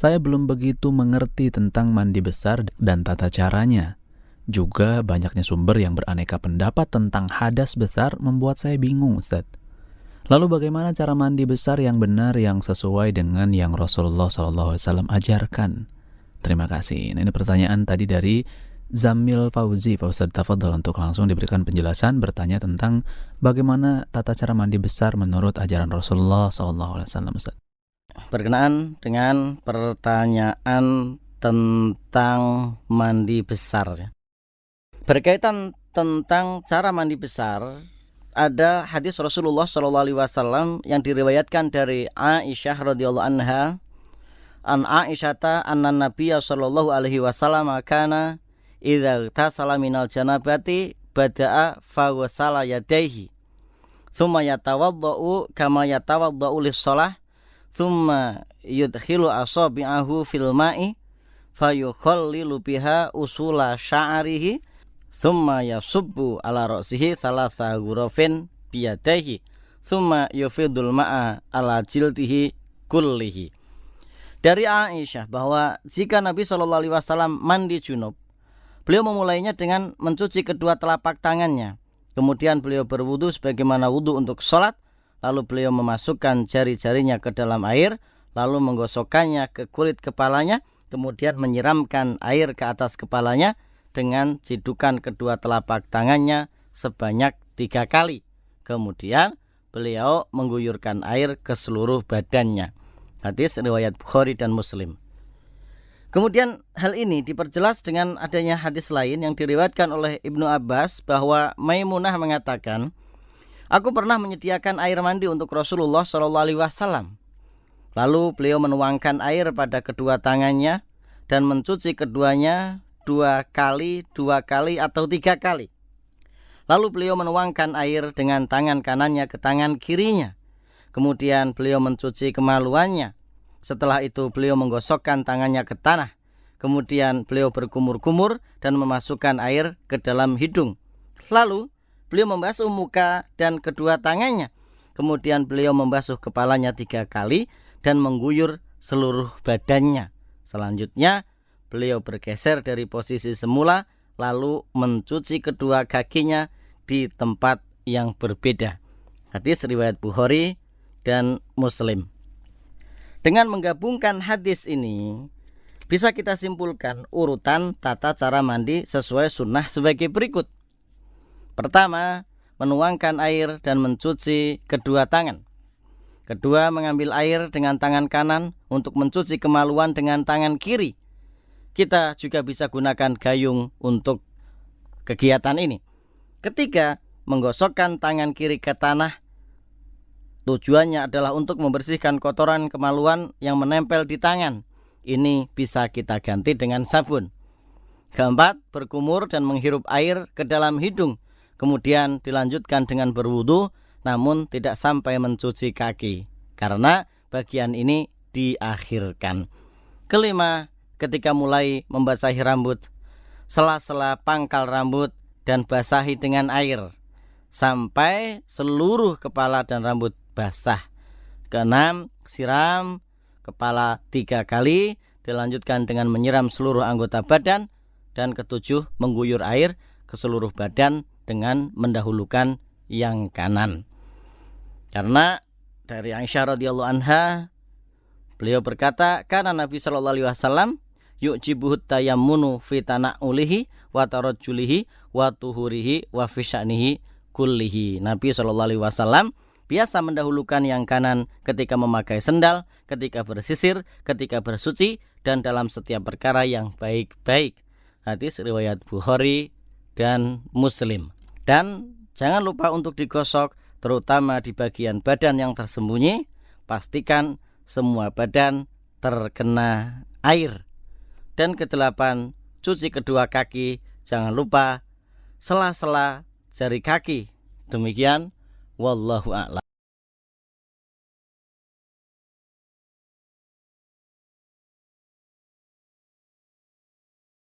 Saya belum begitu mengerti tentang mandi besar dan tata caranya. Juga banyaknya sumber yang beraneka pendapat tentang hadas besar membuat saya bingung, Ustaz. Lalu bagaimana cara mandi besar yang benar yang sesuai dengan yang Rasulullah SAW ajarkan? Terima kasih. Nah, ini pertanyaan tadi dari Zamil Fauzi. Pak Ustaz, tafadhol untuk langsung diberikan penjelasan, bertanya tentang bagaimana tata cara mandi besar menurut ajaran Rasulullah SAW, Ustaz. Berkenaan dengan pertanyaan tentang mandi besar ya. Berkaitan tentang cara mandi besar, ada hadis Rasulullah SAW yang diriwayatkan dari Aisyah radhiyallahu anha, an Aisyata anna Nabiyya sallallahu alaihi wasallam kana idza tasala minal janabati bada'a fa wasala yadayhi thumma yatawaddau kama yatawaddau lis-shalah thumma yudkhilu asabi'ahu fil ma'i fayukhallilu biha usula sya'rihi thumma yasubbu ala ra'sihi salasa ghurafin biyadayhi thumma yufidul ma'a ala jildihi kullihi. Dari Aisyah bahwa jika Nabi SAW mandi junub, beliau memulainya dengan mencuci kedua telapak tangannya. Kemudian beliau berwudu sebagaimana wudu untuk sholat. Lalu beliau memasukkan jari-jarinya ke dalam air, lalu menggosokkannya ke kulit kepalanya, kemudian menyiramkan air ke atas kepalanya dengan cidukan kedua telapak tangannya sebanyak 3 kali. Kemudian beliau mengguyurkan air ke seluruh badannya. Hadis riwayat Bukhari dan Muslim. Kemudian hal ini diperjelas dengan adanya hadis lain yang diriwayatkan oleh Ibnu Abbas bahwa Maimunah mengatakan, aku pernah menyediakan air mandi untuk Rasulullah SAW. Lalu beliau menuangkan air pada kedua tangannya dan mencuci keduanya 2 kali atau 3 kali. Lalu beliau menuangkan air dengan tangan kanannya ke tangan kirinya. Kemudian beliau mencuci kemaluannya. Setelah itu beliau menggosokkan tangannya ke tanah. Kemudian beliau berkumur-kumur dan memasukkan air ke dalam hidung. Lalu beliau membasuh muka dan kedua tangannya. Kemudian beliau membasuh kepalanya 3 kali dan mengguyur seluruh badannya. Selanjutnya beliau bergeser dari posisi semula lalu mencuci kedua kakinya di tempat yang berbeda. Hadis riwayat Bukhari dan Muslim. Dengan menggabungkan hadis ini, bisa kita simpulkan urutan tata cara mandi sesuai sunnah sebagai berikut. Pertama, menuangkan air dan mencuci kedua tangan. Kedua, mengambil air dengan tangan kanan untuk mencuci kemaluan dengan tangan kiri. Kita juga bisa gunakan gayung untuk kegiatan ini. Ketiga, menggosokkan tangan kiri ke tanah. Tujuannya adalah untuk membersihkan kotoran kemaluan yang menempel di tangan. Ini bisa kita ganti dengan sabun. Keempat, berkumur dan menghirup air ke dalam hidung. Kemudian dilanjutkan dengan berwudu, namun tidak sampai mencuci kaki, karena bagian ini diakhirkan. Kelima, ketika mulai membasahi rambut, sela-sela pangkal rambut dan basahi dengan air sampai seluruh kepala dan rambut basah. Keenam, siram kepala 3 kali, dilanjutkan dengan menyiram seluruh anggota badan. Dan ketujuh, mengguyur air ke seluruh badan dengan mendahulukan yang kanan. Karena dari Aisyah radhiyallahu anha, beliau berkata, karena Nabi sallallahu alaihi wasallam yu'jibuhut tayammunu fi tana'ulihi wa tarajjulihi wa tuhurihi wa fi sya'nihi kullihi. Nabi sallallahu alaihi wasallam biasa mendahulukan yang kanan ketika memakai sendal, ketika bersisir, ketika bersuci, dan dalam setiap perkara yang baik-baik. Hadis riwayat Bukhari dan Muslim. Dan jangan lupa untuk digosok, terutama di bagian badan yang tersembunyi. Pastikan semua badan terkena air. Dan kedelapan, cuci kedua kaki. Jangan lupa sela-sela jari kaki. Demikian, wallahu a'lam.